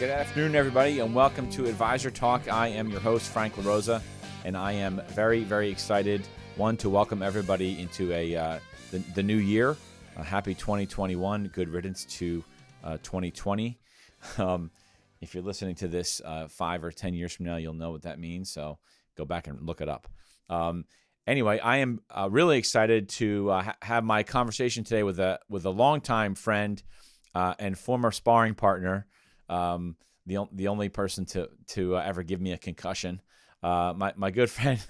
Good afternoon, everybody, and welcome to Advisor Talk. I am your host, Frank LaRosa, and I am very, very excited, to welcome everybody into the new year. Happy 2021. Good riddance to 2020. If you're listening to this 5 or 10 years from now, you'll know what that means, so go back and look it up. Anyway, I am really excited to have my conversation today with a longtime friend and former sparring partner, the only person to ever give me a concussion. My good friend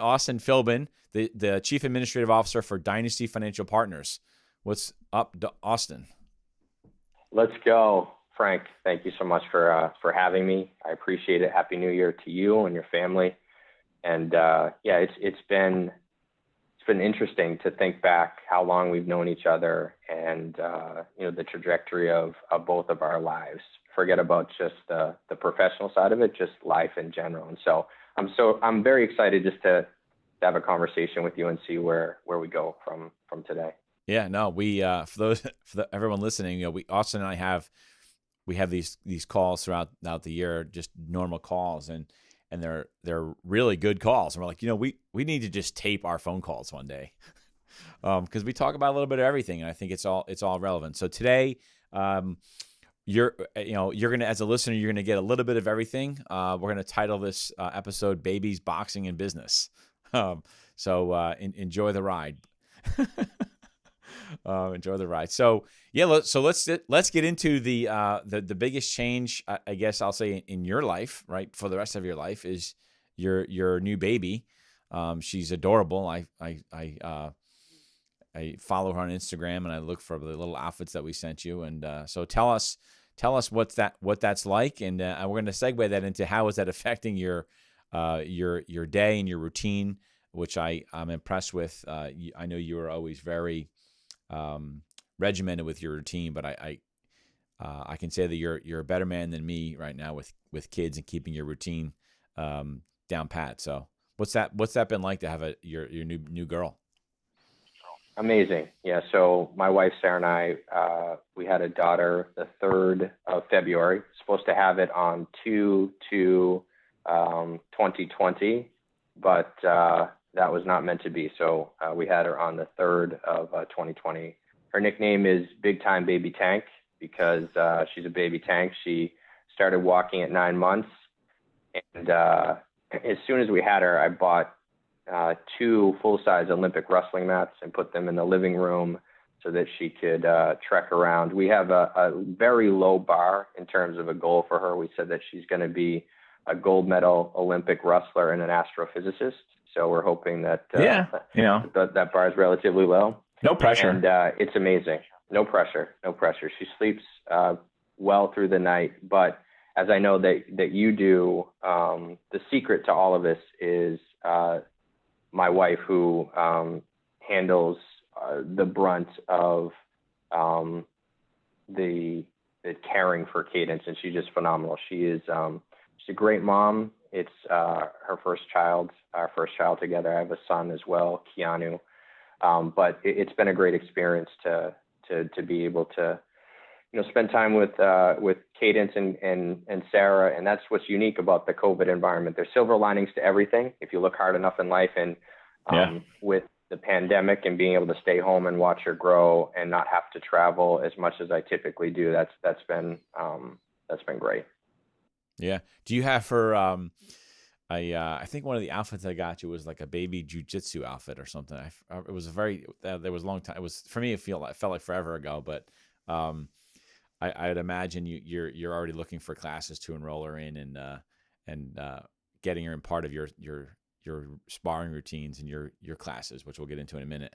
Austin Philbin, the Chief Administrative Officer for Dynasty Financial Partners. What's up, Austin? Let's go, Frank. Thank you so much for having me. I appreciate it. Happy New Year to you and your family. And it's been interesting to think back how long we've known each other and the trajectory of both of our lives. Forget about just the professional side of it, just life in general. And so I'm very excited just to have a conversation with you and see where we go from today. Yeah, no, we for everyone listening, Austin and I have these calls throughout the year, just normal calls, and they're really good calls. And we're like, we need to just tape our phone calls one day, because we talk about a little bit of everything, and I think it's all relevant. So today, you're gonna, as a listener, you're gonna get a little bit of everything. We're gonna title this episode "Babies, Boxing, and Business." Enjoy the ride. Enjoy the ride. So yeah, let's get into the biggest change, I guess I'll say, in your life, right, for the rest of your life, is your new baby. She's adorable. I follow her on Instagram, and I look for the little outfits that we sent you. And so tell us what that's like, and we're going to segue that into how is that affecting your day and your routine, which I'm impressed with. I know you were always very regimented with your routine, but I can say that you're a better man than me right now with kids and keeping your routine down pat. So what's that been like to have your new girl? Amazing. Yeah. So my wife, Sarah, and I, we had a daughter the 3rd of February, supposed to have it on 2/2/2020, but that was not meant to be. So we had her on the 3rd of 2020. Her nickname is Big Time Baby Tank because she's a baby tank. She started walking at 9 months. And as soon as we had her, I bought 2 full-size Olympic wrestling mats and put them in the living room so that she could trek around. We have a very low bar in terms of a goal for her. We said that she's going to be a gold medal Olympic wrestler and an astrophysicist. So we're hoping that that bar is relatively low. No pressure. And it's amazing. No pressure. She sleeps well through the night. But as I know that you do, the secret to all of this is my wife, who handles the brunt of the caring for Cadence, and she's just phenomenal. She's a great mom. It's her first child, our first child together. I have a son as well, Keanu. But it's been a great experience to be able to spend time with Cadence and Sarah, and that's what's unique about the COVID environment. There's silver linings to everything if you look hard enough in life, and with the pandemic and being able to stay home and watch her grow and not have to travel as much as I typically do, that's been great. Yeah. Do you have her? I think one of the outfits I got you was like a baby jujitsu outfit or something. It was there was a long time. It was, for me, it felt like forever ago, but I'd imagine you're already looking for classes to enroll her in, and getting her in part of your sparring routines and your classes, which we'll get into in a minute.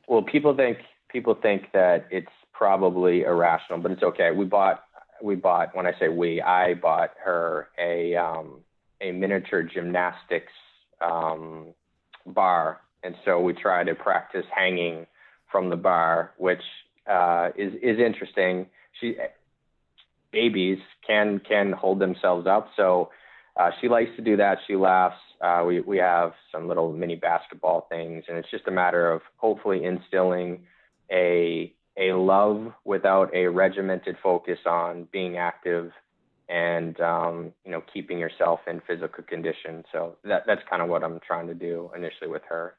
Well, people think that it's probably irrational, but it's okay. We bought, when I say we, I bought her a miniature gymnastics bar. And so we try to practice hanging from the bar, which is interesting. Babies can hold themselves up. So she likes to do that. She laughs. We have some little mini basketball things, and it's just a matter of hopefully instilling a a love without a regimented focus on being active and, keeping yourself in physical condition. So that's kind of what I'm trying to do initially with her.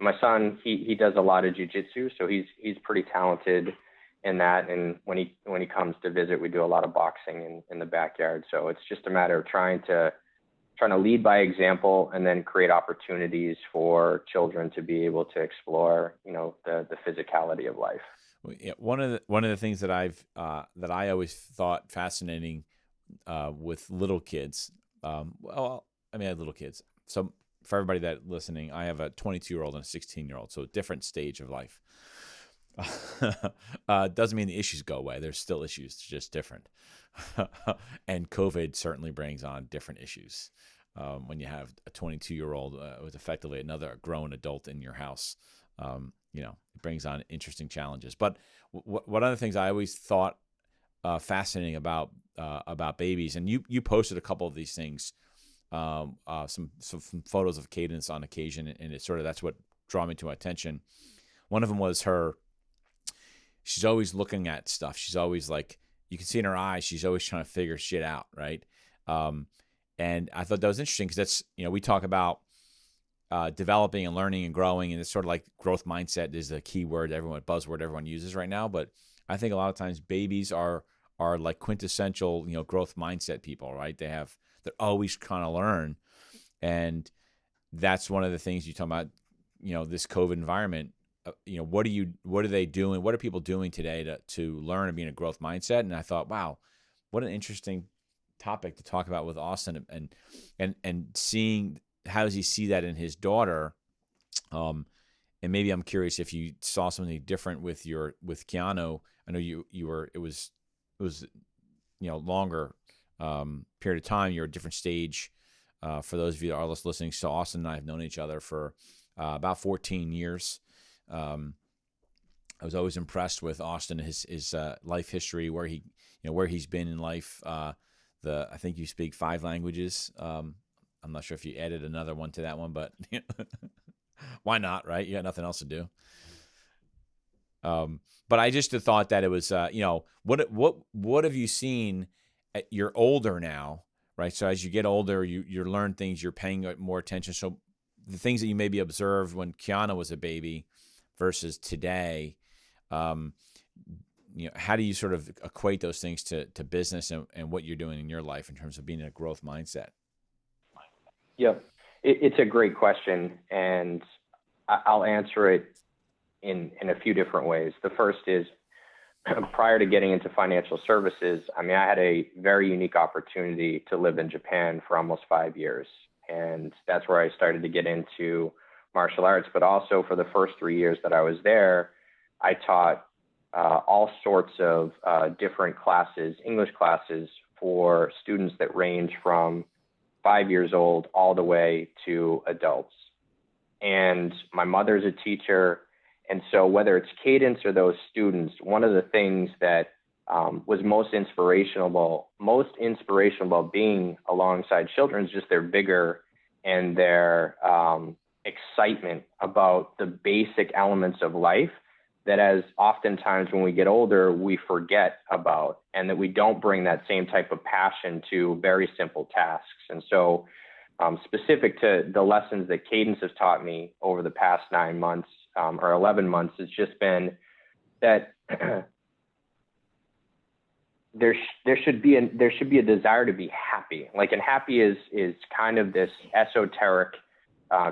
My son, he does a lot of jujitsu, so he's pretty talented in that. And when he comes to visit, we do a lot of boxing in the backyard. So it's just a matter of trying to lead by example and then create opportunities for children to be able to explore, the physicality of life. Yeah, one of the things that I always thought fascinating with little kids. I have little kids. So for everybody that listening, I have a 22-year-old and a 16-year-old, so a different stage of life. Doesn't mean the issues go away. There's still issues, it's just different. And COVID certainly brings on different issues. When you have a 22-year-old with effectively another grown adult in your house, it brings on interesting challenges. But one of the things I always thought fascinating about babies, and you posted a couple of these things, some photos of Cadence on occasion, and it's sort of that's what drew me to my attention. One of them was she's always looking at stuff. She's always like, you can see in her eyes, she's always trying to figure shit out, right? And I thought that was interesting because that's, we talk about developing and learning and growing, and it's sort of like growth mindset is the key word, buzzword everyone uses right now. But I think a lot of times babies are like quintessential, growth mindset people, right? They're always trying to learn. And that's one of the things you talk about, this COVID environment, what are they doing? What are people doing today to learn and be in a growth mindset? And I thought, wow, what an interesting topic to talk about with Austin, and seeing how does he see that in his daughter. And maybe I'm curious if you saw something different with Keanu. I know it was longer period of time. You're a different stage. For those of you that are listening, so Austin and I have known each other for about 14 years. I was always impressed with Austin, his life history, where he's been in life. I think you speak 5 languages. I'm not sure if you added another one to that one, but why not, right? You got nothing else to do. But I just thought that it was, what have you seen? You're older now, right? So as you get older, you learn things, you're paying more attention. So the things that you maybe observed when Kiana was a baby versus today, how do you sort of equate those things to business and what you're doing in your life in terms of being in a growth mindset? Yep. It's a great question, and I'll answer it in a few different ways. The first is, prior to getting into financial services, I had a very unique opportunity to live in Japan for almost 5 years. And that's where I started to get into martial arts. But also for the first 3 years that I was there, I taught all sorts of different classes, English classes, for students that range from 5 years old all the way to adults. And my mother's a teacher. And so whether it's Cadence or those students, one of the things that was most inspirational about being alongside children is just their vigor and their excitement about the basic elements of life that, as oftentimes when we get older, we forget about, and that we don't bring that same type of passion to very simple tasks. And so specific to the lessons that Cadence has taught me over the past 9 months or 11 months, it's just been that there should be a desire to be happy. And happy is kind of this esoteric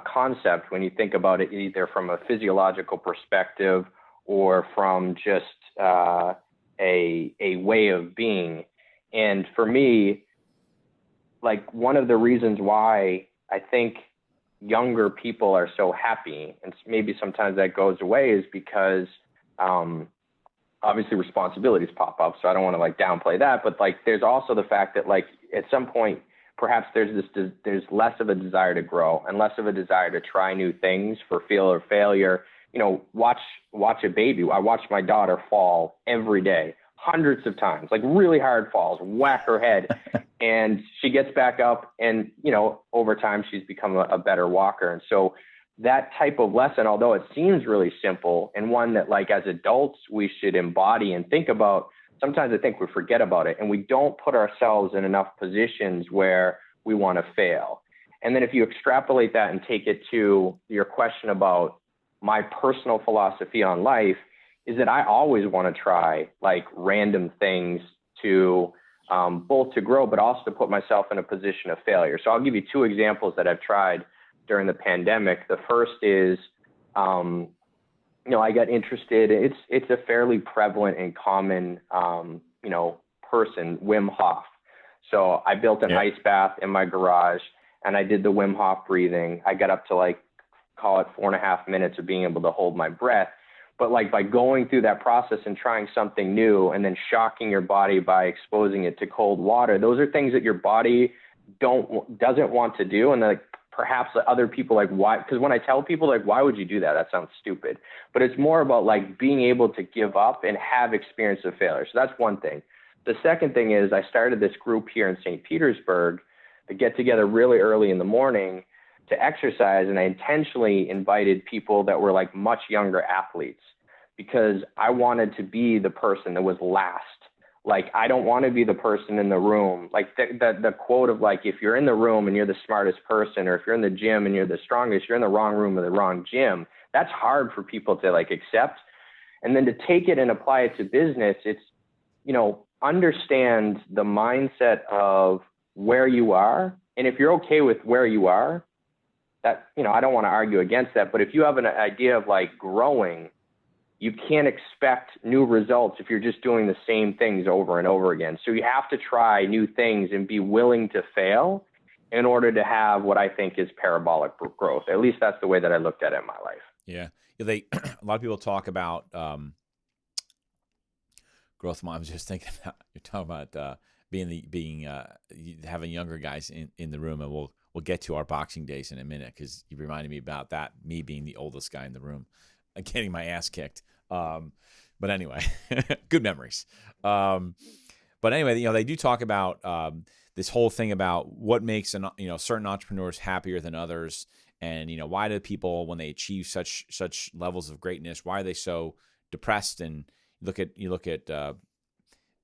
concept when you think about it, either from a physiological perspective or from just a way of being. And for me, one of the reasons why I think younger people are so happy, and maybe sometimes that goes away, is because obviously responsibilities pop up. So I don't want to downplay that, but there's also the fact that at some point, perhaps there's less of a desire to grow and less of a desire to try new things for fear or failure. Watch a baby. I watch my daughter fall every day, hundreds of times, really hard falls, whack her head. And she gets back up, and, over time she's become a better walker. And so that type of lesson, although it seems really simple and one that like as adults we should embody and think about, sometimes I think we forget about it and we don't put ourselves in enough positions where we want to fail. And then if you extrapolate that and take it to your question about my personal philosophy on life, is that I always want to try like random things to both to grow, but also to put myself in a position of failure. So I'll give you two examples that I've tried during the pandemic. The first is, I got interested. It's a fairly prevalent and common, person, Wim Hof. So I built an ice bath in my garage and I did the Wim Hof breathing. I got up to like, call it 4.5 minutes of being able to hold my breath. But like by going through that process and trying something new and then shocking your body by exposing it to cold water, those are things that your body doesn't want to do. And like perhaps other people like, why? Because when I tell people like, why would you do that? That sounds stupid. But it's more about like being able to give up and have experience of failure. So that's one thing. The second thing is I started this group here in St. Petersburg to get together really early in the morning to exercise. And I intentionally invited people that were like much younger athletes because I wanted to be the person that was last. Like, I don't want to be the person in the room. Like the quote of like, if you're in the room and you're the smartest person, or if you're in the gym and you're the strongest, you're in the wrong room or the wrong gym. That's hard for people to like accept. And then to take it and apply it to business, it's, understand the mindset of where you are. And if you're okay with where you are, that, I don't want to argue against that, but if you have an idea of like growing, you can't expect new results if you're just doing the same things over and over again. So you have to try new things and be willing to fail in order to have what I think is parabolic growth. At least that's the way that I looked at it in my life. Yeah. A lot of people talk about growth. I was just thinking about, you're talking about having younger guys in the room, and we'll get to our boxing days in a minute because you reminded me about that, me being the oldest guy in the room, getting my ass kicked. But anyway, good memories. But anyway, they do talk about this whole thing about what makes certain entrepreneurs happier than others, and why do people, when they achieve such levels of greatness, why are they so depressed? And you look at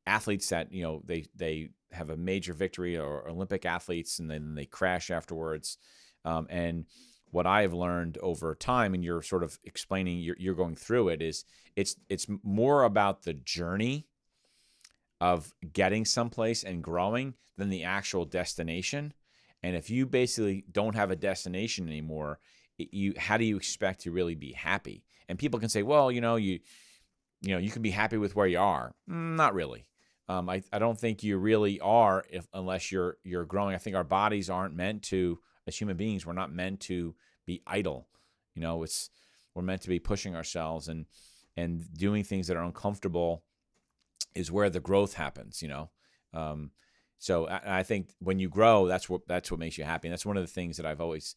athletes that they have a major victory, or Olympic athletes, and then they crash afterwards. And what I have learned over time, and you're sort of explaining, you're going through it, is it's more about the journey of getting someplace and growing than the actual destination. And if you basically don't have a destination anymore, how do you expect to really be happy? And people can say, well, you can be happy with where you are. Not really. I don't think you really are unless you're growing. I think our bodies aren't meant to, as human beings, we're not meant to be idle. We're meant to be pushing ourselves and doing things that are uncomfortable is where the growth happens. So I think when you grow, that's what makes you happy. And that's one of the things that I've always,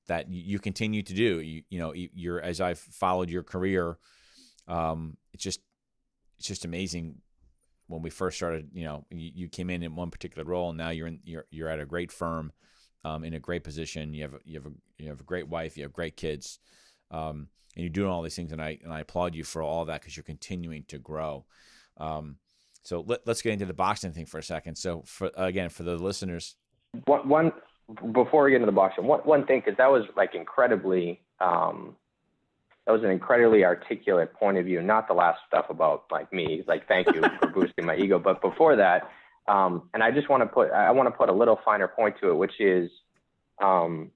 that you continue to do. You're as I've followed your career, it's just amazing. When we first started, you came in one particular role, and now you're at a great firm, in a great position. You have a great wife, you have great kids, and you're doing all these things. And I applaud you for all that, because you're continuing to grow. So let's get into the boxing thing for a second. So for the listeners, one before we get into the boxing, one thing, because that was like incredibly. That was an incredibly articulate point of view, not the last stuff about like me, like thank you for boosting my ego. But before that, and I just want to put a little finer point to it, which is, I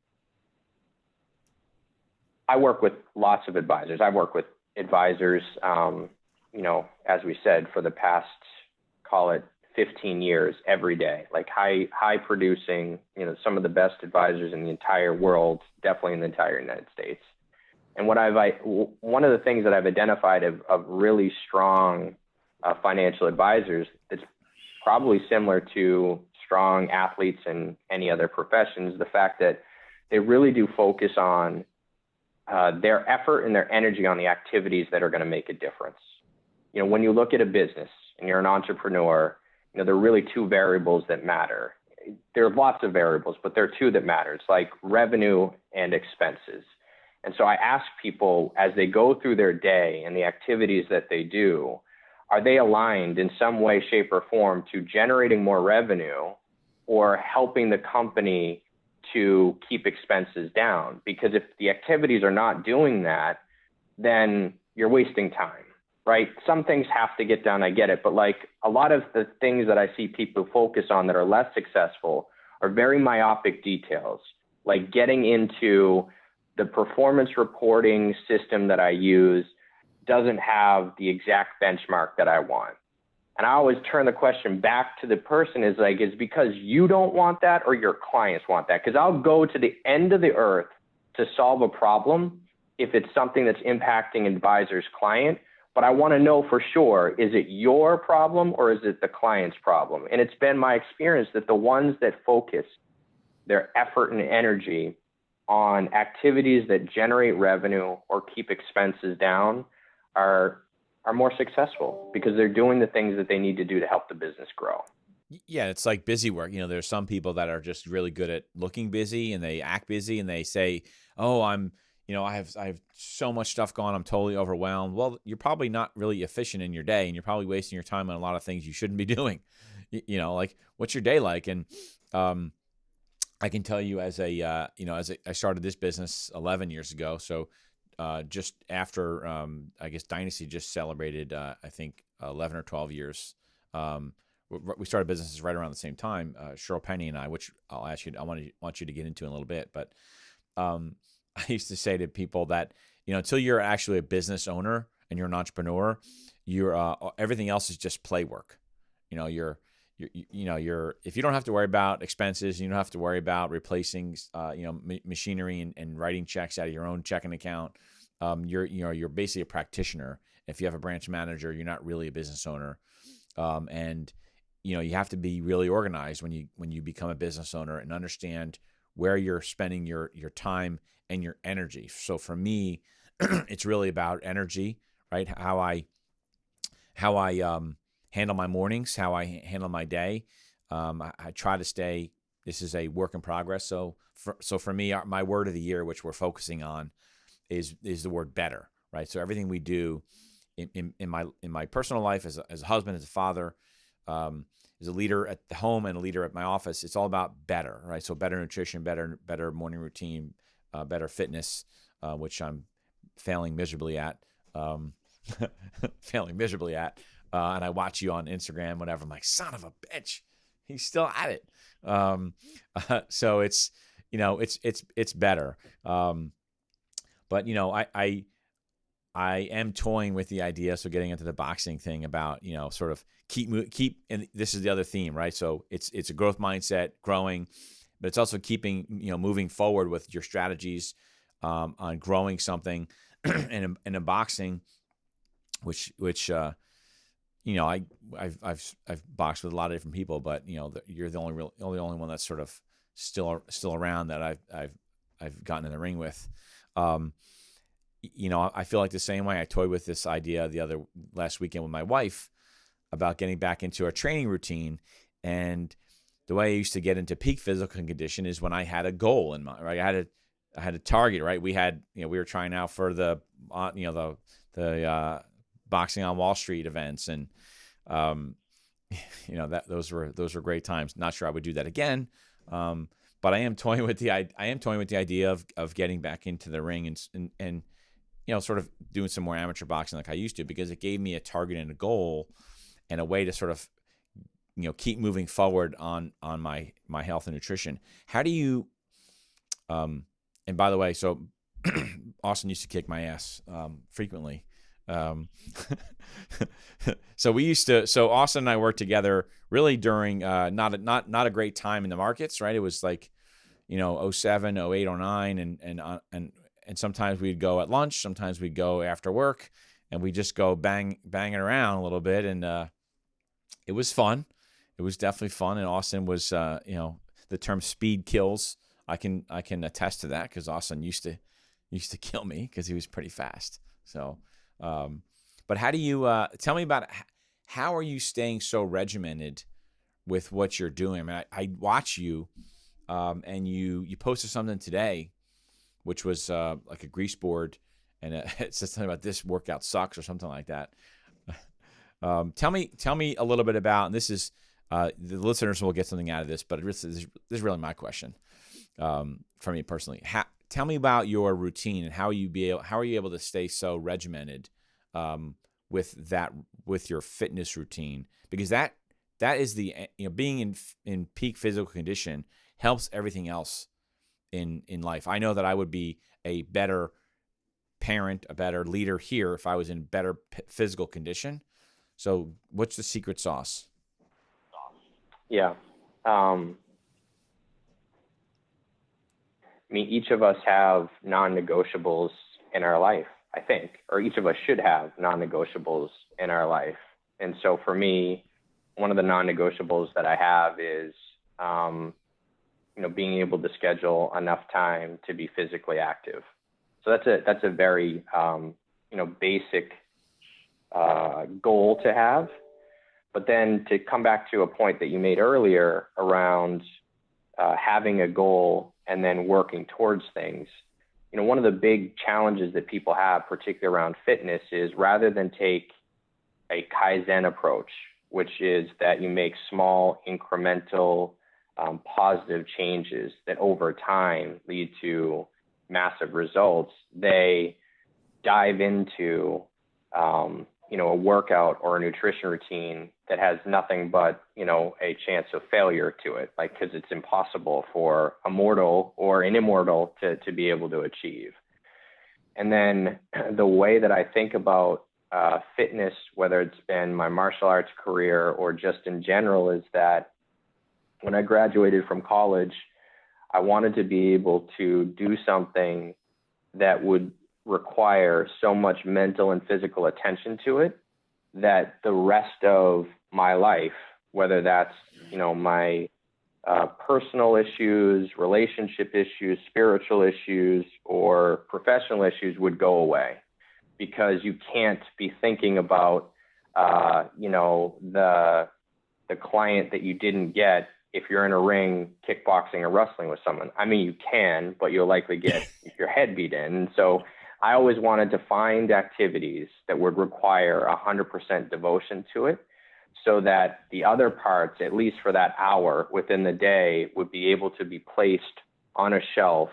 work with lots of advisors. I work with advisors, as we said, for the past, call it 15 years, every day, like high producing, some of the best advisors in the entire world, definitely in the entire United States. And one of the things that I've identified of really strong financial advisors that's probably similar to strong athletes in any other profession is the fact that they really do focus on their effort and their energy on the activities that are going to make a difference. When you look at a business and you're an entrepreneur, there are really two variables that matter. There are lots of variables, but there are two that matter. It's like revenue and expenses. And so I ask people as they go through their day and the activities that they do, are they aligned in some way, shape, or form to generating more revenue or helping the company to keep expenses down? Because if the activities are not doing that, then you're wasting time, right? Some things have to get done, I get it, but like a lot of the things that I see people focus on that are less successful are very myopic details, like getting into the performance reporting system that I use doesn't have the exact benchmark that I want. And I always turn the question back to the person is like, is because you don't want that or your clients want that? Because I'll go to the end of the earth to solve a problem if it's something that's impacting advisor's client. But I want to know for sure, is it your problem or is it the client's problem? And it's been my experience that the ones that focus their effort and energy on activities that generate revenue or keep expenses down are more successful because they're doing the things that they need to do to help the business grow. Yeah, it's like busy work. There's some people that are just really good at looking busy and they act busy and they say, "Oh, I have so much stuff going on. I'm totally overwhelmed." Well, you're probably not really efficient in your day, and you're probably wasting your time on a lot of things you shouldn't be doing. Like what's your day like? And I can tell you as I started this business 11 years ago. So just after, I guess Dynasty just celebrated, I think 11 or 12 years. We started businesses right around the same time, Cheryl Penny and I, which I want you to get into in a little bit. But I used to say to people that, until you're actually a business owner and you're an entrepreneur, everything else is just play work. You're if you don't have to worry about expenses, you don't have to worry about replacing, machinery and writing checks out of your own checking account. You're basically a practitioner. If you have a branch manager, you're not really a business owner. And you have to be really organized when you become a business owner and understand where you're spending your time and your energy. So for me, it's really about energy, right? How I handle my mornings, how I handle my day. I try to stay. This is a work in progress. So for me, my word of the year, which we're focusing on, is the word better, right? So everything we do in my personal life as a husband, as a father, as a leader at the home and a leader at my office, it's all about better, right? So better nutrition, better morning routine, better fitness, which I'm failing miserably at. And I watch you on Instagram, whatever. I'm like, son of a bitch, he's still at it. So it's better. But I am toying with the idea. So getting into the boxing thing about, sort of keep, and this is the other theme, right? So it's a growth mindset, growing, but it's also keeping, moving forward with your strategies, on growing something and in boxing, which I've boxed with a lot of different people, but you're the only one that's sort of still around that I've gotten in the ring with. I feel like the same way. I toyed with this idea last weekend with my wife about getting back into a training routine, and the way I used to get into peak physical condition is when I had a goal in mind, right? I had a target, right? We were trying out for the Boxing on Wall Street events, and those were great times. Not sure I would do that again, but I am toying with the idea of getting back into the ring and sort of doing some more amateur boxing like I used to, because it gave me a target and a goal and a way to sort of keep moving forward on my health and nutrition. How do you and by the way, so Austin used to kick my ass frequently. So Austin and I worked together really during not a great time in the markets, right? It was like 07, 08, 09, and sometimes we'd go at lunch, sometimes we'd go after work, and we just go banging around a little bit, and it was fun. It was definitely fun, and Austin was the term speed kills. I can attest to that, because Austin used to kill me because he was pretty fast. So. But how do you tell me about how are you staying so regimented with what you're doing? I mean, I watch you, and you posted something today which was like a grease board, and it says something about this workout sucks or something like that. Tell me a little bit about, and this is the listeners will get something out of this, but this is really my question for me personally. Tell me about your routine and how are you able to stay so regimented with your fitness routine, because that is the, being in peak physical condition helps everything else in life. I know that I would be a better parent, a better leader here if I was in better physical condition. So what's the secret sauce? Yeah. Each of us have non-negotiables in our life, I think, or each of us should have non-negotiables in our life. And so for me, one of the non-negotiables that I have is, being able to schedule enough time to be physically active. So that's a very, basic goal to have. But then to come back to a point that you made earlier around having a goal and then working towards things, one of the big challenges that people have, particularly around fitness, is rather than take a Kaizen approach, which is that you make small incremental positive changes that over time lead to massive results, they dive into a workout or a nutrition routine that has nothing but a chance of failure to it, because it's impossible for a mortal or an immortal to be able to achieve. And then the way that I think about fitness, whether it's been my martial arts career or just in general, is that when I graduated from college, I wanted to be able to do something that would require so much mental and physical attention to it that the rest of my life, whether that's, my personal issues, relationship issues, spiritual issues, or professional issues, would go away, because you can't be thinking about, the client that you didn't get if you're in a ring kickboxing or wrestling with someone. You can, but you'll likely get your head beat in. And so I always wanted to find activities that would require 100% devotion to it, so that the other parts, at least for that hour within the day, would be able to be placed on a shelf,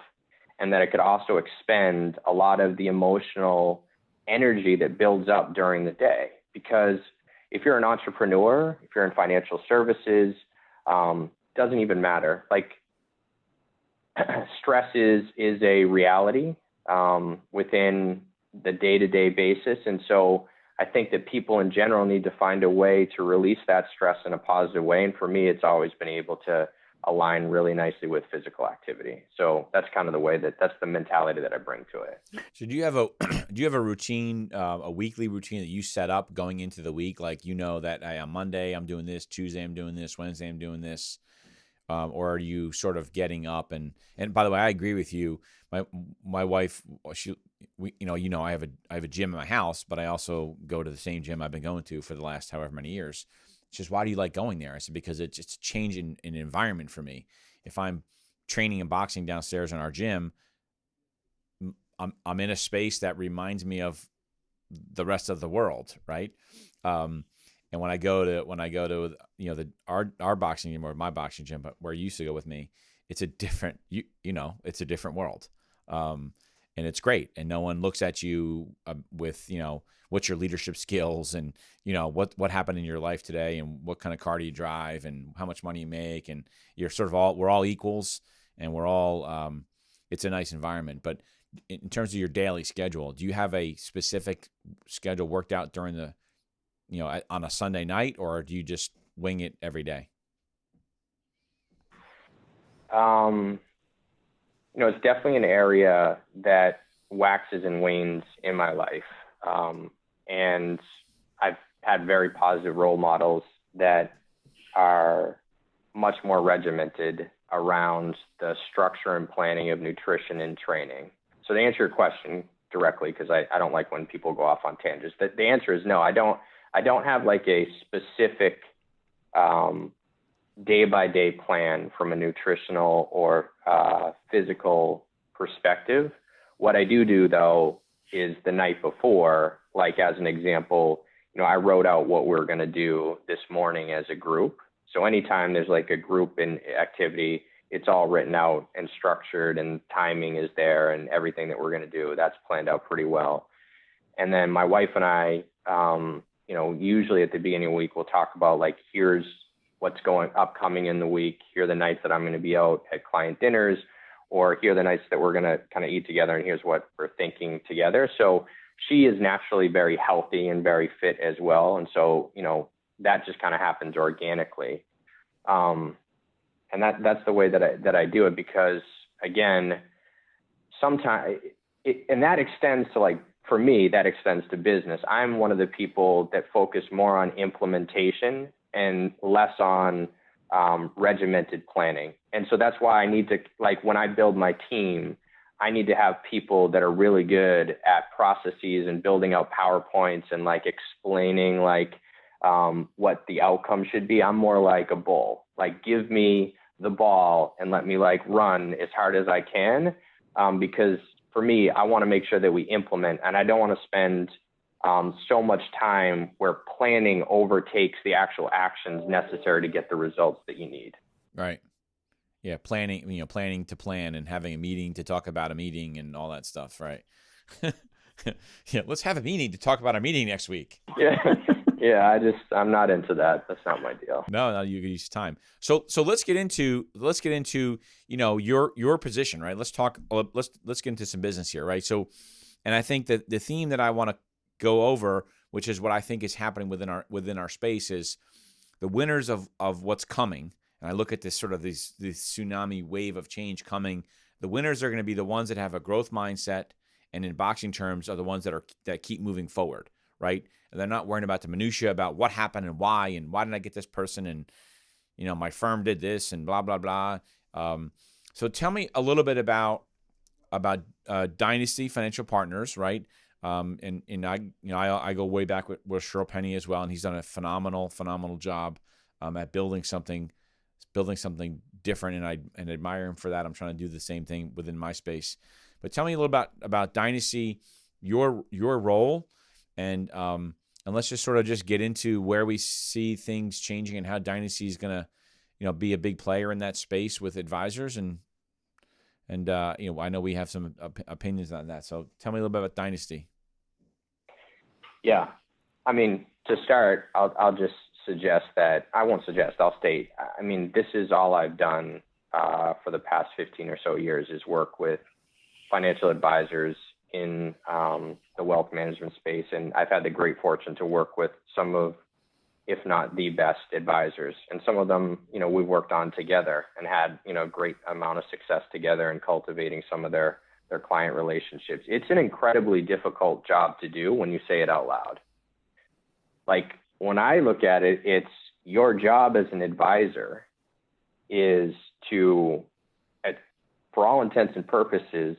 and that it could also expend a lot of the emotional energy that builds up during the day. Because if you're an entrepreneur, if you're in financial services, doesn't even matter. Stress is a reality within the day-to-day basis. And so I think that people in general need to find a way to release that stress in a positive way. And for me, it's always been able to align really nicely with physical activity. So that's kind of the way that's the mentality that I bring to it. So do you have a routine, a weekly routine that you set up going into the week? That on Monday I'm doing this, Tuesday I'm doing this, Wednesday I'm doing this. Or are you sort of getting up and by the way, I agree with you. My wife, I have a gym in my house, but I also go to the same gym I've been going to for the last however many years. She says, why do you like going there? I said, because it's a change in environment for me. If I'm training and boxing downstairs in our gym, I'm in a space that reminds me of the rest of the world, right? And when I go to our boxing gym or my boxing gym, but where you used to go with me, it's a different it's a different world, and it's great. And no one looks at you with what's your leadership skills and what happened in your life today and what kind of car do you drive and how much money you make, and you're sort of we're all equals, and we're all it's a nice environment. But in terms of your daily schedule, do you have a specific schedule worked out during the on a Sunday night, or do you just wing it every day? It's definitely an area that waxes and wanes in my life. And I've had very positive role models that are much more regimented around the structure and planning of nutrition and training. So to answer your question directly, because I don't like when people go off on tangents, the answer is no. I don't have a specific day-by-day plan from a nutritional or physical perspective. What I do though is the night before, like as an example, I wrote out what we're going to do this morning as a group. So anytime there's like a group in activity, it's all written out and structured, and timing is there, and everything that we're going to do, that's planned out pretty well. And then my wife and I, usually at the beginning of the week, we'll talk about like, here's what's upcoming in the week. Here are the nights that I'm going to be out at client dinners, or here are the nights that we're going to kind of eat together, and here's what we're thinking together. So she is naturally very healthy and very fit as well. And so, that just kind of happens organically. And that's the way that I do it, because again, sometimes, and that extends to, like, for me, that extends to business. I'm one of the people that focus more on implementation and less on regimented planning. And so that's why I need to, like, when I build my team, I need to have people that are really good at processes and building out PowerPoints and like explaining like what the outcome should be. I'm more like a bull, like give me the ball and let me like run as hard as I can. Because for me, I want to make sure that we implement, and I don't want to spend so much time where planning overtakes the actual actions necessary to get the results that you need. Right. Yeah. Planning, planning to plan, and having a meeting to talk about a meeting and all that stuff. Right. Yeah. Let's have a meeting to talk about our meeting next week. Yeah. Yeah. I'm not into that. That's not my deal. No, you can use time. So let's get into, your position, right? Let's get into some business here. Right. So, and I think that the theme that I want to go over, which is what I think is happening within our space, is the winners of what's coming. And I look at this sort of this tsunami wave of change coming. The winners are going to be the ones that have a growth mindset, and in boxing terms are the ones that keep moving forward, right? And they're not worrying about the minutia about what happened and why did I get this person, and my firm did this and blah blah blah. So tell me a little bit about Dynasty Financial Partners, right? And I go way back with Cheryl Penny as well, and he's done a phenomenal job at building something different, and I admire him for that. I'm trying to do the same thing within my space. But tell me a little about Dynasty, your role, and let's just sort of just get into where we see things changing and how Dynasty is going to be a big player in that space with advisors, and I know we have some opinions on that. So tell me a little bit about Dynasty. Yeah, I mean, to start, I'll just suggest that I'll state. I mean, this is all I've done for the past 15 or so years, is work with financial advisors in the wealth management space. And I've had the great fortune to work with some of, if not the best advisors. And some of them, we've worked on together and had, great amount of success together in cultivating some of their client relationships. It's an incredibly difficult job to do when you say it out loud. Like, when I look at it, it's your job as an advisor is to, for all intents and purposes,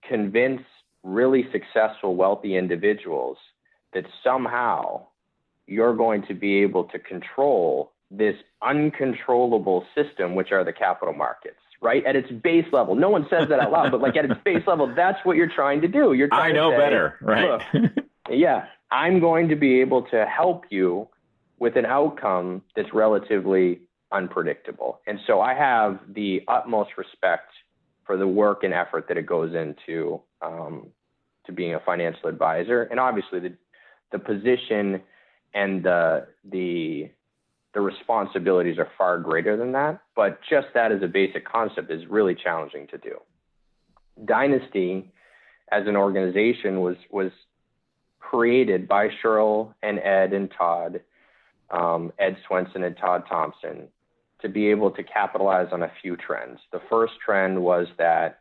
convince really successful, wealthy individuals that somehow you're going to be able to control this uncontrollable system, which are the capital markets, right? At its base level. No one says that out loud, but like at its base level, that's what you're trying to do. You're trying to say, better, right? Look, yeah, I'm going to be able to help you with an outcome that's relatively unpredictable. And so I have the utmost respect for the work and effort that it goes into to being a financial advisor. And obviously the position and the responsibilities are far greater than that. But just that as a basic concept is really challenging to do. Dynasty as an organization was created by Cheryl and Ed and Todd, Ed Swenson and Todd Thompson, to be able to capitalize on a few trends. The first trend was that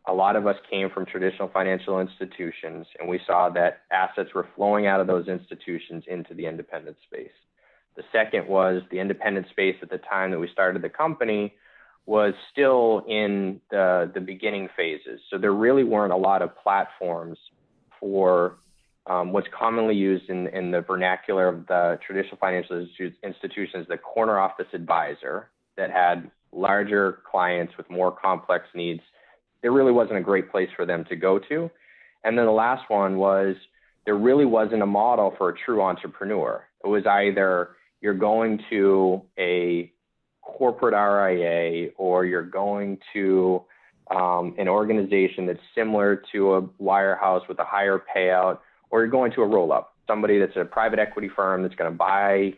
a lot of us came from traditional financial institutions, and we saw that assets were flowing out of those institutions into the independent space. The second was the independent space at the time that we started the company was still in the beginning phases. So there really weren't a lot of platforms for what's commonly used in the vernacular of the traditional financial institutions, the corner office advisor that had larger clients with more complex needs. it really wasn't a great place for them to go to. And then the last one was there really wasn't a model for a true entrepreneur. It was either you're going to a corporate RIA or you're going to an organization that's similar to a wirehouse with a higher payout, or you're going to a roll-up, somebody that's a private equity firm that's going to buy,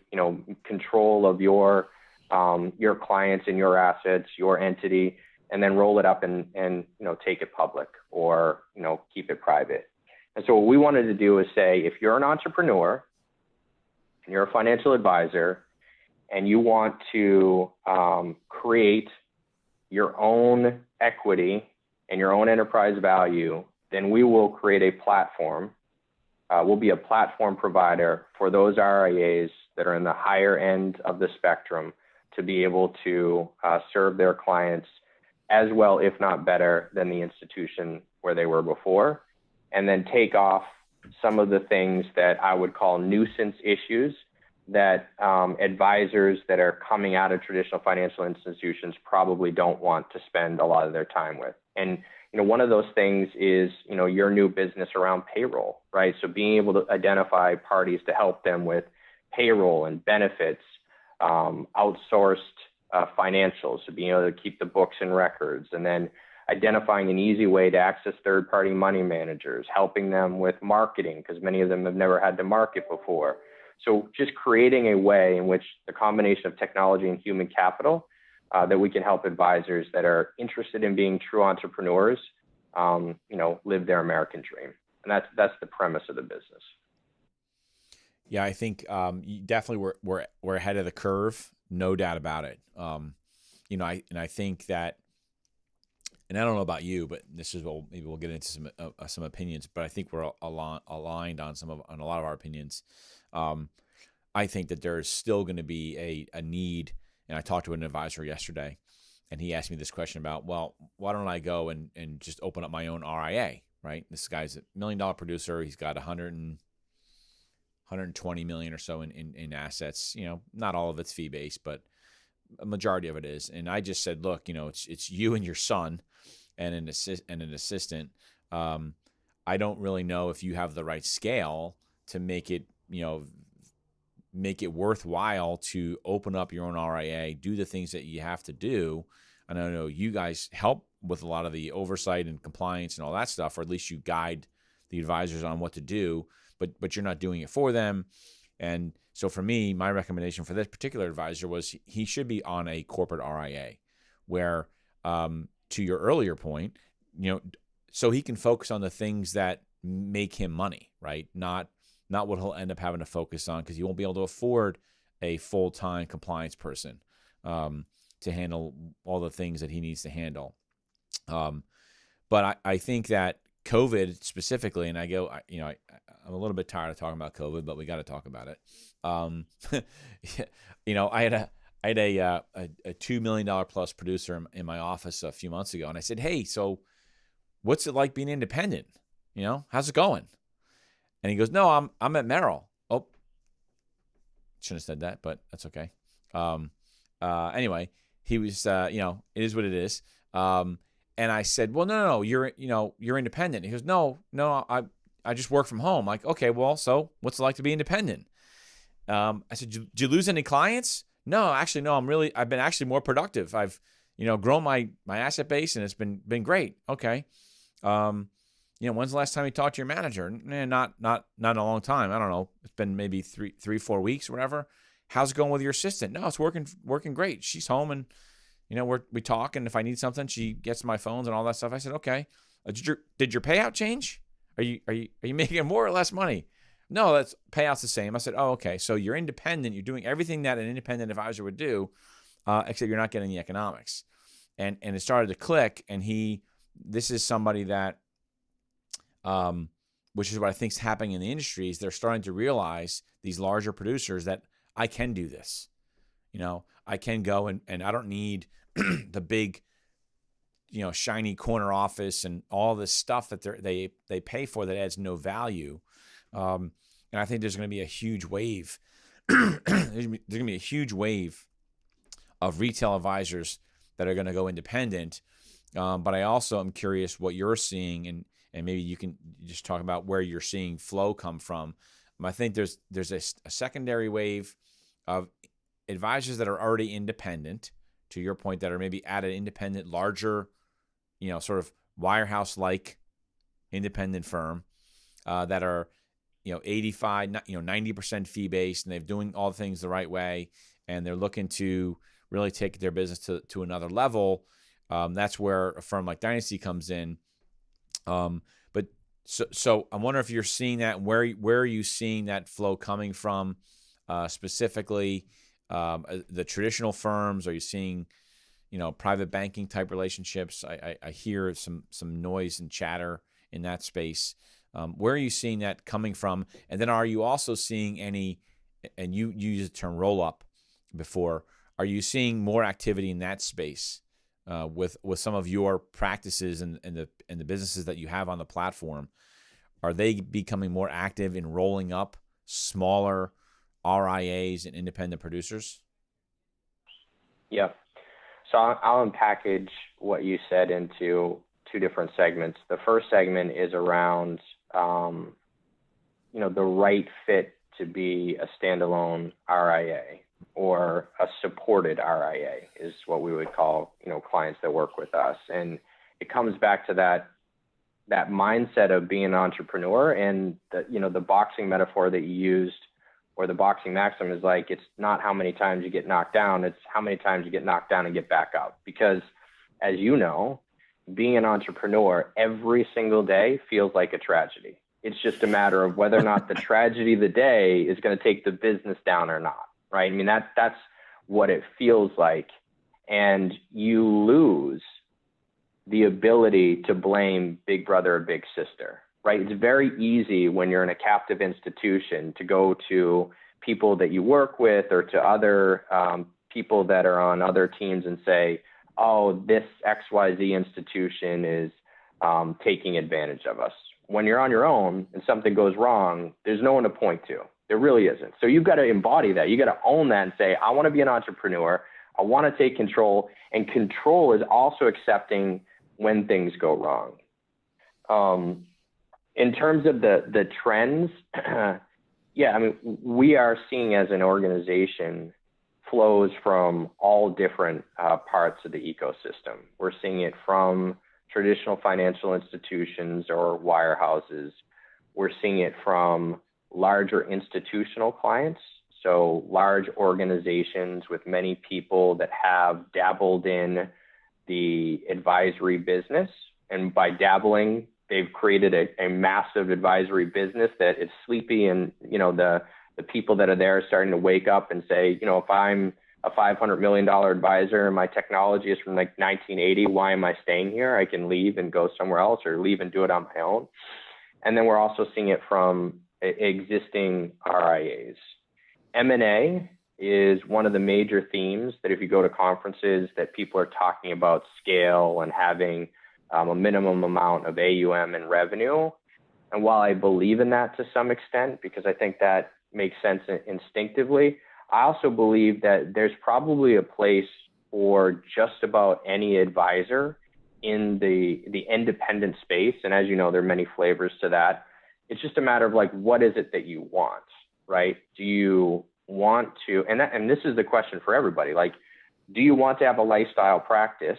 control of your clients and your assets, your entity, and then roll it up and take it public or, keep it private. And so what we wanted to do is say, if you're an entrepreneur and you're a financial advisor and you want to create your own equity and your own enterprise value, then we will create a platform. We'll be a platform provider for those RIAs that are in the higher end of the spectrum to be able to serve their clients as well, if not better, than the institution where they were before, and then take off some of the things that I would call nuisance issues that advisors that are coming out of traditional financial institutions probably don't want to spend a lot of their time with. And one of those things is, your new business around payroll, right? So being able to identify parties to help them with payroll and benefits, outsourced financials, so being able to keep the books and records, and then identifying an easy way to access third-party money managers, helping them with marketing, because many of them have never had to market before. So just creating a way in which the combination of technology and human capital that we can help advisors that are interested in being true entrepreneurs, live their American dream. And that's the premise of the business. Yeah, I think you definitely we're ahead of the curve, no doubt about it. I think that, and I don't know about you, but this is what maybe we'll get into some opinions. But I think we're aligned on on a lot of our opinions. I think that there's still going to be a need. And I talked to an advisor yesterday, and he asked me this question about, well, why don't I go and just open up my own RIA, right? This guy's $1 million producer. He's got 120 million or so in assets. Not all of it's fee-based, but a majority of it is. And I just said, look, it's you and your son and an assistant. I don't really know if you have the right scale to make it worthwhile to open up your own RIA, do the things that you have to do. And I know you guys help with a lot of the oversight and compliance and all that stuff, or at least you guide the advisors on what to do, but you're not doing it for them. And so for me, my recommendation for this particular advisor was he should be on a corporate RIA where, to your earlier point, so he can focus on the things that make him money, right? Not what he'll end up having to focus on, because he won't be able to afford a full-time compliance person to handle all the things that he needs to handle. But I think that COVID specifically, and I'm a little bit tired of talking about COVID, but we got to talk about it. I had a $2 million plus producer in my office a few months ago, and I said, hey, so what's it like being independent? How's it going? And he goes, no, I'm at Merrill. Oh, shouldn't have said that, but that's okay. Anyway, he was, it is what it is. And I said, well, no, you're independent. He goes, no, I just work from home. Like, okay, well, so what's it like to be independent? I said, did you lose any clients? No, actually, no, I've been actually more productive. I've, grown my asset base, and it's been great. Okay. When's the last time you talked to your manager? Not in a long time. I don't know. It's been maybe 3-4 weeks or whatever. How's it going with your assistant? No, it's working great. She's home, and we talk, and if I need something, she gets my phones and all that stuff. I said, okay. Did your payout change? Are you making more or less money? No, that's payout's the same. I said, oh, okay. So you're independent. You're doing everything that an independent advisor would do, except you're not getting the economics. And it started to click. And this is somebody that, which is what I think is happening in the industry, is they're starting to realize, these larger producers, that I can do this. I can go and I don't need the big, shiny corner office and all this stuff that they pay for that adds no value. And I think there's going to be a huge wave. There's going to be a huge wave of retail advisors that are going to go independent, But I also am curious what you're seeing, and maybe you can just talk about where you're seeing flow come from. I think there's a secondary wave of advisors that are already independent, to your point, that are maybe at an independent, larger, sort of wirehouse-like independent firm that are, 85, 90% fee-based, and they're doing all things the right way, and they're looking to really take their business to another level. That's where a firm like Dynasty comes in. But so I wonder if you're seeing that. Where are you seeing that flow coming from, specifically? The traditional firms? Are you seeing, private banking type relationships? I hear some noise and chatter in that space. Where are you seeing that coming from? And then are you also seeing any, and you used the term roll up before, are you seeing more activity in that space with some of your practices and the businesses that you have on the platform? Are they becoming more active in rolling up smaller RIAs and independent producers? Yeah. So I'll unpackage what you said into two different segments. The first segment is around, the right fit to be a standalone RIA or a supported RIA is what we would call, clients that work with us. And it comes back to that mindset of being an entrepreneur, and the boxing metaphor that you used, or the boxing maxim, is like, it's not how many times you get knocked down, it's how many times you get knocked down and get back up. Because as you know, being an entrepreneur every single day feels like a tragedy. It's just a matter of whether or not the tragedy of the day is going to take the business down or not, right? I mean, that's what it feels like. And you lose the ability to blame big brother or big sister, right? It's very easy when you're in a captive institution to go to people that you work with or to other people that are on other teams and say, oh, this XYZ institution is taking advantage of us. When you're on your own and something goes wrong, there's no one to point to. There really isn't. So you've got to embody that. You got to own that and say, I want to be an entrepreneur. I want to take control. And control is also accepting when things go wrong. In terms of the trends, yeah, I mean, we are seeing as an organization flows from all different parts of the ecosystem. We're seeing it from traditional financial institutions or wirehouses. We're seeing it from larger institutional clients, so large organizations with many people that have dabbled in the advisory business. And by dabbling, they've created a massive advisory business that is sleepy, and the people that are there are starting to wake up and say, if I'm a $500 million advisor and my technology is from like 1980, why am I staying here? I can leave and go somewhere else, or leave and do it on my own. And then we're also seeing it from existing RIAs. M&A is one of the major themes that if you go to conferences that people are talking about scale and having a minimum amount of AUM and revenue. And while I believe in that to some extent, because I think that makes sense instinctively, I also believe that there's probably a place for just about any advisor in the independent space. And as you know, there are many flavors to that. It's just a matter of like, what is it that you want, right? Do you want to, and this is the question for everybody, like, do you want to have a lifestyle practice,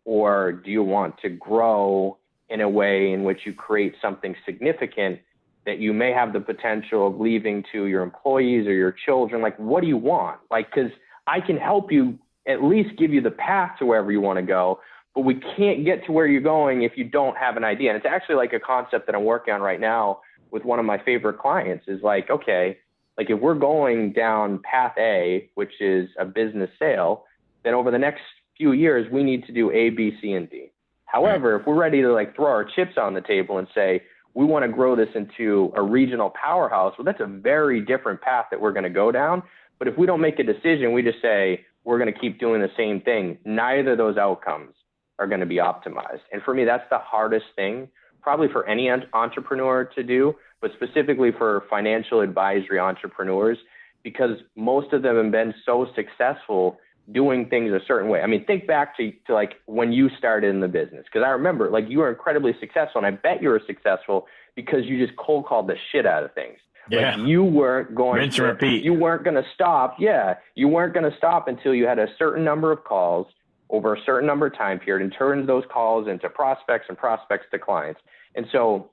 or do you want to grow in a way in which you create something significant that you may have the potential of leaving to your employees or your children? Like, what do you want? Like, because I can help you at least give you the path to wherever you want to go, but we can't get to where you're going if you don't have an idea. And it's actually like a concept that I'm working on right now with one of my favorite clients is like, okay, like if we're going down path A, which is a business sale, then over the next few years, we need to do A, B, C, and D. However, if we're ready to like throw our chips on the table and say, we want to grow this into a regional powerhouse, well, that's a very different path that we're going to go down. But if we don't make a decision, we just say, we're going to keep doing the same thing, neither of those outcomes are going to be optimized. And for me, that's the hardest thing, probably for any entrepreneur to do, but specifically for financial advisory entrepreneurs, because most of them have been so successful doing things a certain way. I mean, think back to like when you started in the business, because I remember like you were incredibly successful, and I bet you were successful because you just cold called the shit out of things. Yeah. Like you weren't going Rinse and repeat. You weren't going to stop. Yeah. You weren't going to stop until you had a certain number of calls over a certain number of time period and turned those calls into prospects and prospects to clients. And so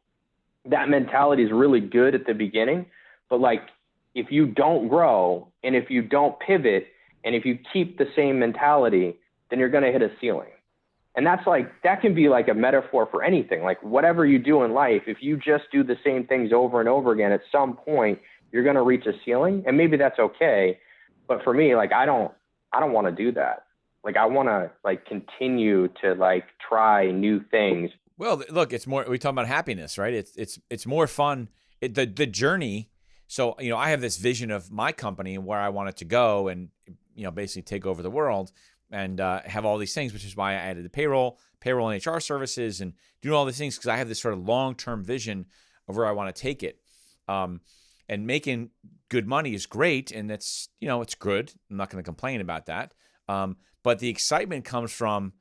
that mentality is really good at the beginning, but like if you don't grow and if you don't pivot and if you keep the same mentality, then you're going to hit a ceiling. And that's like, that can be like a metaphor for anything. Like whatever you do in life, if you just do the same things over and over again, at some point you're going to reach a ceiling, and maybe that's okay. But for me, like, I don't want to do that. Like, I want to like continue to like try new things. Well, look, it's more, we talk about happiness, right? It's more fun. The journey. So, you know, I have this vision of my company and where I want it to go and, you know, basically take over the world and have all these things, which is why I added the payroll and HR services and doing all these things, because I have this sort of long-term vision of where I want to take it. And making good money is great, and it's, you know, it's good. I'm not going to complain about that. But the excitement comes from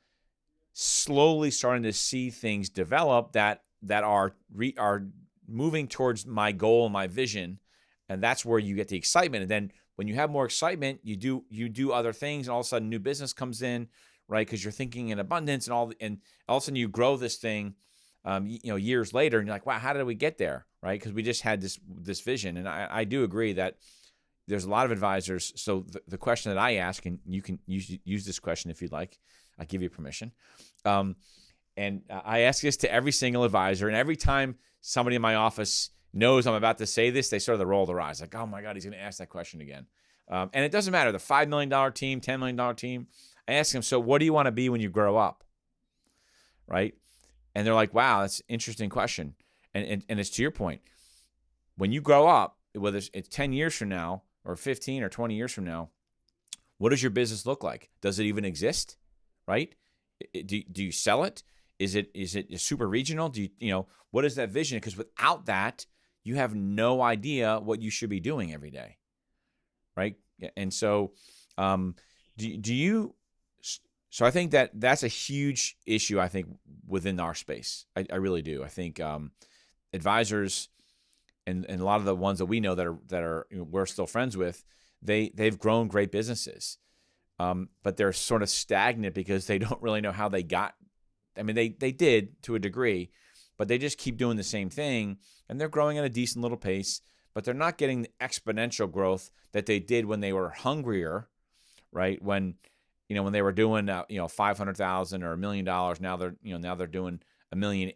slowly starting to see things develop that are moving towards my goal and my vision, and that's where you get the excitement. And then when you have more excitement, you do other things, and all of a sudden new business comes in, right? Because you're thinking in abundance, and all of a sudden you grow this thing, you know, years later, and you're like, wow, how did we get there, right? Because we just had this vision. And I do agree that there's a lot of advisors. So the question that I ask, and you can use this question if you'd like, I give you permission. And I ask this to every single advisor, and every time somebody in my office knows I'm about to say this, they sort of roll their eyes like, oh my God, he's going to ask that question again. And it doesn't matter, the $5 million team, $10 million team. I ask them, so what do you want to be when you grow up? Right? And they're like, wow, that's an interesting question. And it's to your point. When you grow up, whether it's 10 years from now or 15 or 20 years from now, what does your business look like? Does it even exist? Right? Do you sell it? Is it super regional? What is that vision? Because without that, you have no idea what you should be doing every day, right? And so, do you? So I think that's a huge issue. I think within our space, I really do. I think advisors and a lot of the ones that we know that are we're still friends with, they've grown great businesses, but they're sort of stagnant because they don't really know how they got. I mean, they did to a degree, but they just keep doing the same thing, and they're growing at a decent little pace, but they're not getting the exponential growth that they did when they were hungrier, right? When they were doing, $500,000 or $1 million, now they're doing $1.8 million,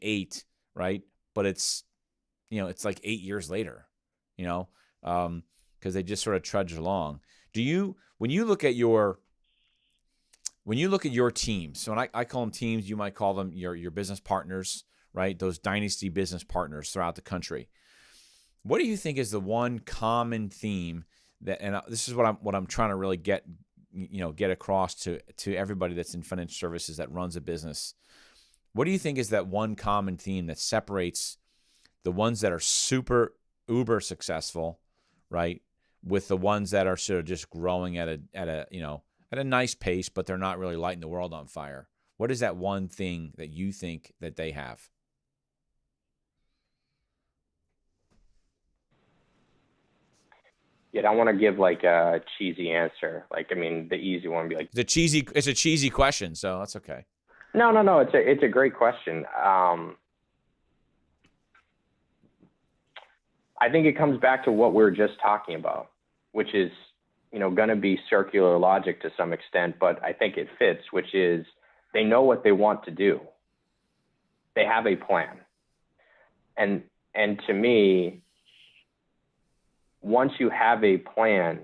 right? But it's like 8 years later, because they just sort of trudged along. When you look at your teams, so when I call them teams, you might call them your business partners, right? Those Dynasty business partners throughout the country. What do you think is the one common theme and this is what I'm trying to really get across to everybody that's in financial services that runs a business? What do you think is that one common theme that separates the ones that are super uber successful, right, with the ones that are sort of just growing at a nice pace, but they're not really lighting the world on fire? What is that one thing that you think that they have? Yeah, I don't want to give like a cheesy answer. Like, I mean, the easy one would be like, it's a cheesy question, so that's okay. No. It's a great question. I think it comes back to what we were just talking about, which is, going to be circular logic to some extent, but I think it fits, which is they know what they want to do. They have a plan. And to me, once you have a plan,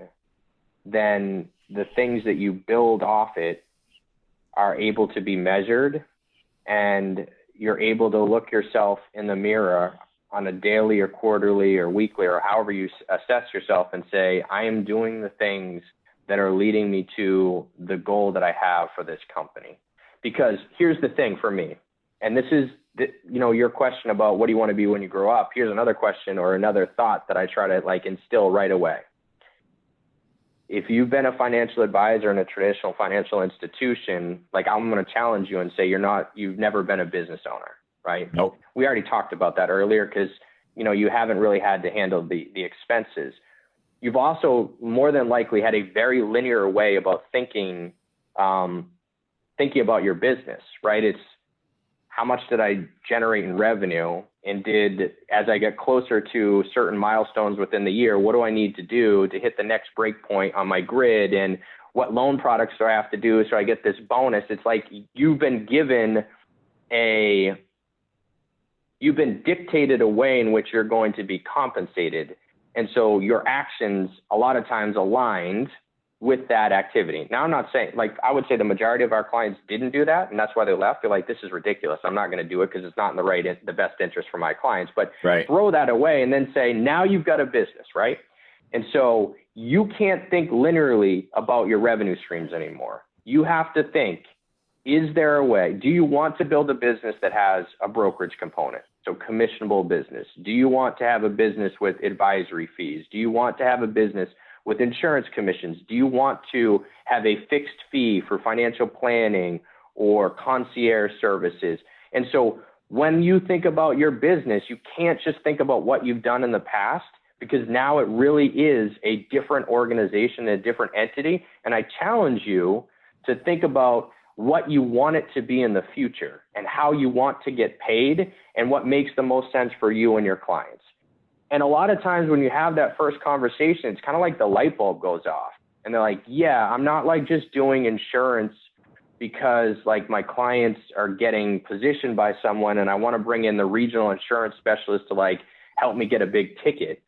then the things that you build off it are able to be measured, and you're able to look yourself in the mirror on a daily or quarterly or weekly or however you assess yourself and say, I am doing the things that are leading me to the goal that I have for this company. Because here's the thing for me, and this is your question about what do you want to be when you grow up. Here's another question or another thought that I try to like instill right away. if you've been a financial advisor in a traditional financial institution, like I'm going to challenge you and say you've never been a business owner, right? Nope. We already talked about that earlier because, you haven't really had to handle the expenses. You've also more than likely had a very linear way about thinking about your business, right? It's how much did I generate in revenue, and as I get closer to certain milestones within the year, what do I need to do to hit the next break point on my grid, and what loan products do I have to do so I get this bonus? It's like you've been dictated a way in which you're going to be compensated. And so your actions a lot of times aligned with that activity. Now, I'm not saying, I would say the majority of our clients didn't do that, and that's why they left. They're like, this is ridiculous. I'm not going to do it because it's not in the best interest for my clients. But Throw that away and then say, now you've got a business, right? And so you can't think linearly about your revenue streams anymore. You have to think, is there a way? Do you want to build a business that has a brokerage component? So commissionable business. Do you want to have a business with advisory fees? Do you want to have a business with insurance commissions? Do you want to have a fixed fee for financial planning or concierge services? And so when you think about your business, you can't just think about what you've done in the past, because now it really is a different organization, a different entity. And I challenge you to think about what you want it to be in the future and how you want to get paid and what makes the most sense for you and your clients. And a lot of times when you have that first conversation, it's kind of like the light bulb goes off and they're like, yeah, I'm not just doing insurance because my clients are getting positioned by someone and I want to bring in the regional insurance specialist to help me get a big ticket.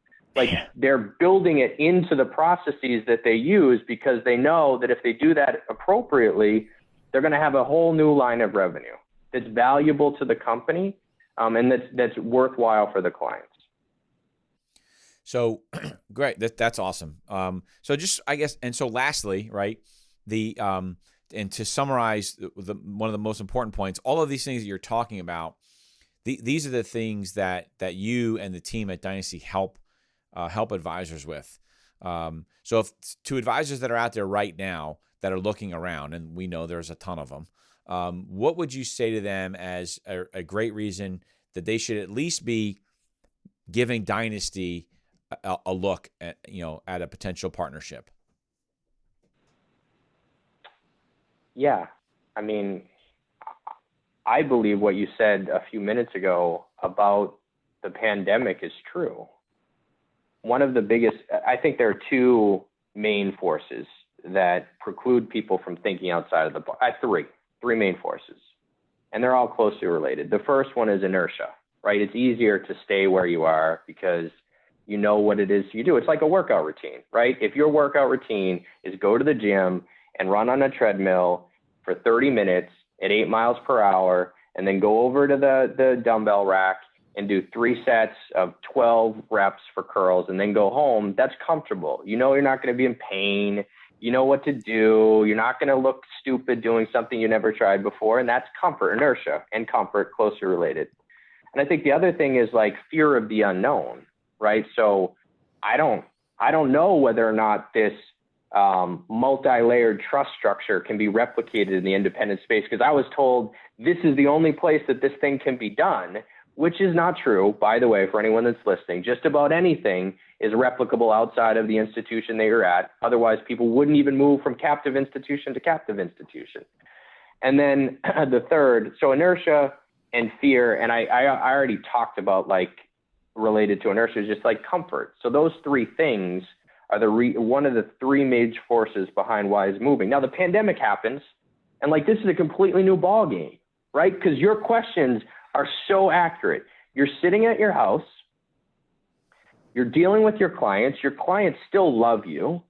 They're building it into the processes that they use because they know that if they do that appropriately, they're going to have a whole new line of revenue that's valuable to the company and that's worthwhile for the clients. So great. That's awesome. So just, I guess, and so lastly, right, and to summarize one of the most important points, all of these things that you're talking about, these are the things that you and the team at Dynasty help advisors with. So to advisors that are out there right now that are looking around, and we know there's a ton of them, what would you say to them as a great reason that they should at least be giving Dynasty a look at a potential partnership? Yeah. I mean, I believe what you said a few minutes ago about the pandemic is true. One of the biggest, I think there are two main forces that preclude people from thinking outside of the box. Three main forces, and they're all closely related. The first one is inertia, right? It's easier to stay where you are because you know what it is you do. It's like a workout routine, right? If your workout routine is go to the gym and run on a treadmill for 30 minutes at 8 miles per hour, and then go over to the dumbbell rack and do 3 sets of 12 reps for curls and then go home, that's comfortable. You know you're not going to be in pain. You know what to do. You're not going to look stupid doing something you never tried before. And that's comfort, inertia, and comfort closely related. And I think the other thing is fear of the unknown, right? So I don't know whether or not this multi-layered trust structure can be replicated in the independent space, because I was told this is the only place that this thing can be done, which is not true, by the way, for anyone that's listening. Just about anything is replicable outside of the institution that you're at. Otherwise, people wouldn't even move from captive institution to captive institution. And then the third, so inertia and fear, and I already talked about related to inertia, is just comfort. So those three things are one of the three major forces behind why it's moving. Now the pandemic happens, and this is a completely new ball game, right? Because your questions are so accurate. You're sitting at your house, you're dealing with your clients still love you.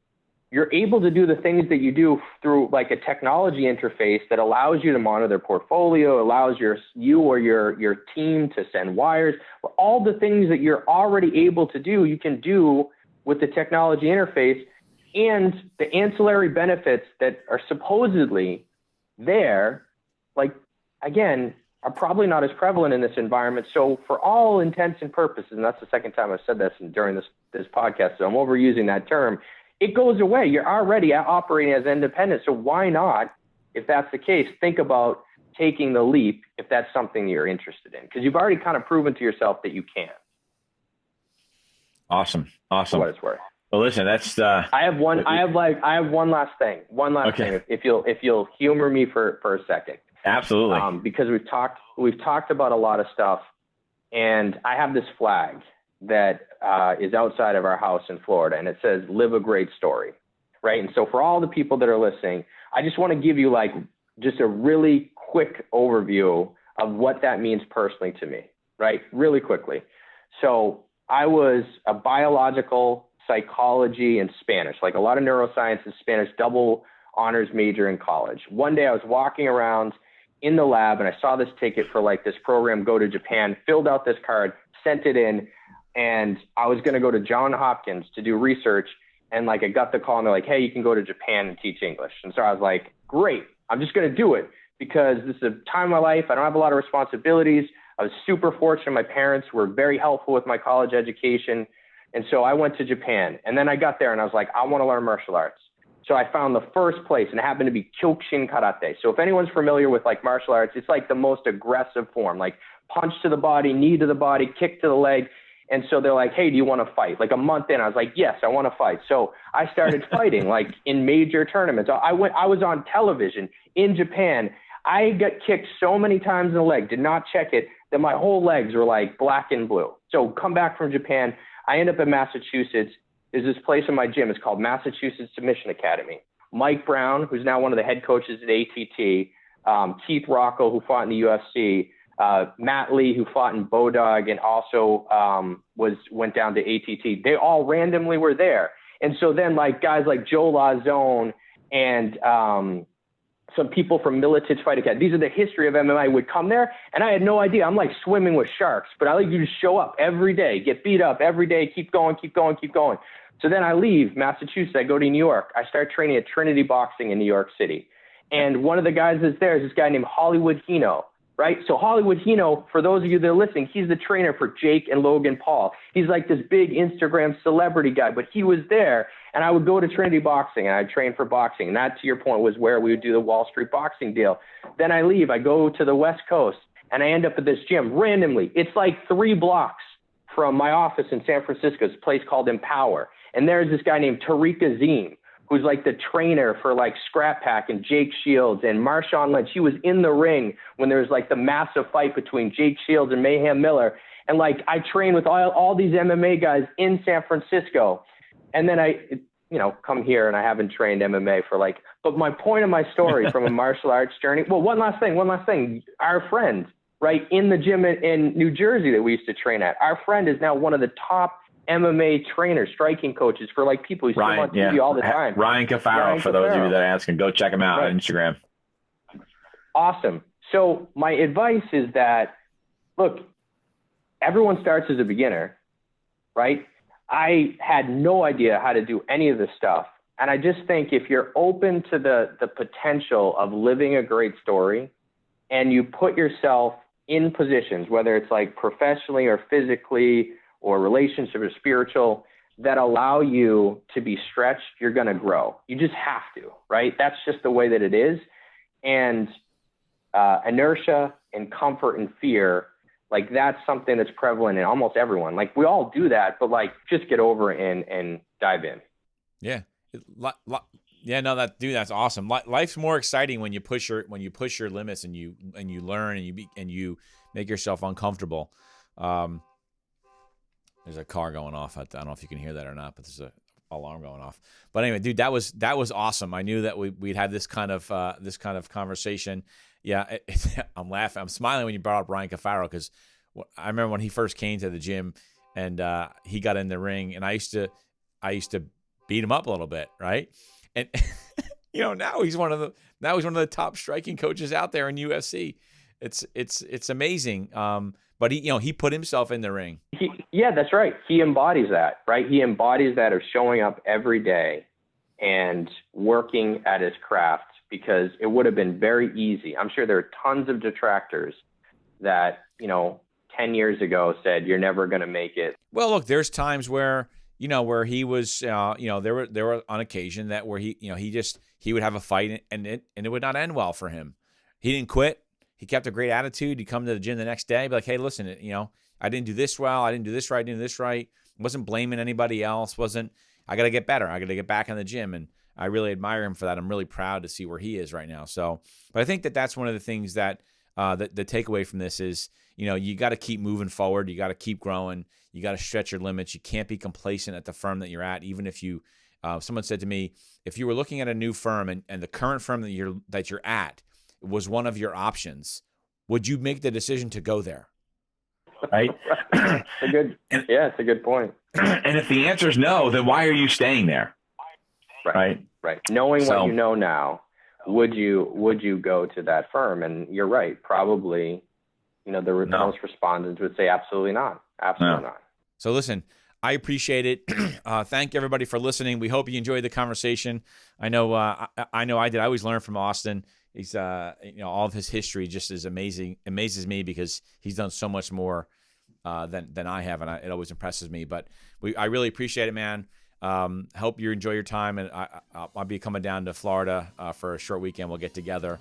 You're able to do the things that you do through a technology interface that allows you to monitor their portfolio, allows you or your team to send wires. All the things that you're already able to do, you can do with the technology interface, and the ancillary benefits that are supposedly there, again, are probably not as prevalent in this environment. So for all intents and purposes, and that's the second time I've said this during this podcast, so I'm overusing that term, it goes away. You're already operating as independent. So why not, if that's the case, think about taking the leap if that's something you're interested in, because you've already kind of proven to yourself that you can. Awesome. For what it's worth. Well, listen, that's I have one last thing. If you'll humor me for a second. Absolutely. Because we've talked about a lot of stuff, and I have this flag that is outside of our house in Florida, and it says "Live a great story," right? And so for all the people that are listening, I just want to give you like just a really quick overview of what that means personally to me, right? Really quickly. So I was a biological psychology and Spanish, like a lot of neuroscience and Spanish, double honors major in college. One day I was walking around in the lab and I saw this ticket for like this program, Go to Japan, filled out this card, sent it in, and I was going to go to Johns Hopkins to do research. And like, I got the call and they're like, hey, you can go to Japan and teach English. And so I was like, great, I'm just going to do it because this is a time of my life. I don't have a lot of responsibilities. I was super fortunate. My parents were very helpful with my college education. And so I went to Japan, and then I got there and I was like, I want to learn martial arts. So I found the first place, and it happened to be Kyokushin Karate. So if anyone's familiar with like martial arts, it's like the most aggressive form, like punch to the body, knee to the body, kick to the leg. And so they're like, hey, do you want to fight? Like a month in, I was like, yes, I want to fight. So I started fighting like in major tournaments. I was on television in Japan. I got kicked so many times in the leg, did not check it, that my whole legs were like black and blue. So come back from Japan. I end up in Massachusetts. There's this place in my gym. It's called Massachusetts Submission Academy. Mike Brown, who's now one of the head coaches at ATT, Keith Rocco, who fought in the UFC, Matt Lee, who fought in Bodog and also went down to ATT. They all randomly were there. And so then like guys like Joe Lazone and some people from Militich Fight Academy, these are the history of MMA, would come there, and I had no idea. I'm like swimming with sharks, but I like you to show up every day, get beat up every day, keep going. So then I leave Massachusetts, I go to New York. I start training at Trinity Boxing in New York City. And one of the guys that's there is this guy named Hollywood Hino, right? So Hollywood Hino, for those of you that are listening, he's the trainer for Jake and Logan Paul. He's like this big Instagram celebrity guy, but he was there. And I would go to Trinity Boxing and I'd train for boxing. And that, to your point, was where we would do the Wall Street boxing deal. Then I leave, I go to the West Coast, and I end up at this gym randomly. It's like 3 blocks from my office in San Francisco, this place called Empower. And there's this guy named Tariq Azim, who's like the trainer for like Scrap Pack and Jake Shields and Marshawn Lynch. He was in the ring when there was like the massive fight between Jake Shields and Mayhem Miller. And like, I trained with all these MMA guys in San Francisco. And then I, come here and I haven't trained MMA for like, but my point of my story from a martial arts journey. Well, one last thing, our friend, right, in the gym in New Jersey that we used to train at, our friend is now one of the top MMA trainers, striking coaches for like people who see him on TV all the time. Ryan Cafaro, for those of you that are asking, go check him out on Instagram. Awesome. So my advice is that, look, everyone starts as a beginner, right? I had no idea how to do any of this stuff. And I just think if you're open to the potential of living a great story and you put yourself in positions, whether it's like professionally or physically or relationship or spiritual, that allow you to be stretched, you're going to grow. You just have to, right? That's just the way that it is. And inertia and comfort and fear, like that's something that's prevalent in almost everyone. Like we all do that, but like just get over it and dive in. Yeah. That's awesome. Life's more exciting when you push your limits and you learn and you make yourself uncomfortable. There's a car going off. I don't know if you can hear that or not, but there's a alarm going off. But anyway, dude, that was awesome. I knew that we'd have this kind of conversation. Yeah, I'm laughing. I'm smiling when you brought up Ryan Cafaro because I remember when he first came to the gym and he got in the ring, and I used to beat him up a little bit, right? And now he's one of the top striking coaches out there in UFC. It's amazing. But he put himself in the ring. Yeah, that's right. He embodies that, right? He embodies that of showing up every day and working at his craft, because it would have been very easy. I'm sure there are tons of detractors that, 10 years ago said, you're never going to make it. Well, look, there's times where, where he was, there were on occasion that where he would have a fight and it would not end well for him. He didn't quit. He kept a great attitude. He'd come to the gym the next day, be like, hey, listen, I didn't do this well. I didn't do this right. I didn't do this right. Wasn't blaming anybody else. I got to get better. I got to get back in the gym. And I really admire him for that. I'm really proud to see where he is right now. So, but I think that's one of the things that the takeaway from this is, you got to keep moving forward. You got to keep growing. You got to stretch your limits. You can't be complacent at the firm that you're at. Even if someone said to me, if you were looking at a new firm and the current firm that you're at was one of your options, would you make the decision to go there? Right. It's a good point. And if the answer is no, then why are you staying there? Right. Knowing what you know now, would you go to that firm? And you're right. Probably, most respondents would say absolutely not. Absolutely not. So listen, I appreciate it. Thank everybody for listening. We hope you enjoyed the conversation. I know I did. I always learn from Austin. He's, all of his history just is amazes me because he's done so much more than I have, and it always impresses me. But I really appreciate it, man. Hope you enjoy your time, and I'll be coming down to Florida for a short weekend. We'll get together.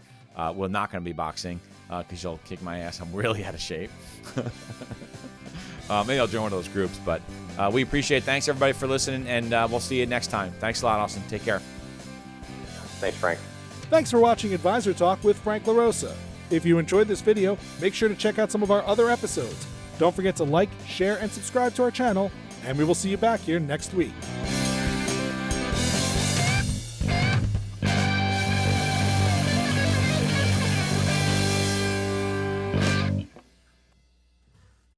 We're not going to be boxing because you'll kick my ass. I'm really out of shape. Maybe I'll join one of those groups, but we appreciate it. Thanks, everybody, for listening, and we'll see you next time. Thanks a lot, Austin. Take care. Thanks, Frank. Thanks for watching Advisor Talk with Frank LaRosa. If you enjoyed this video, make sure to check out some of our other episodes. Don't forget to like, share, and subscribe to our channel, and we will see you back here next week.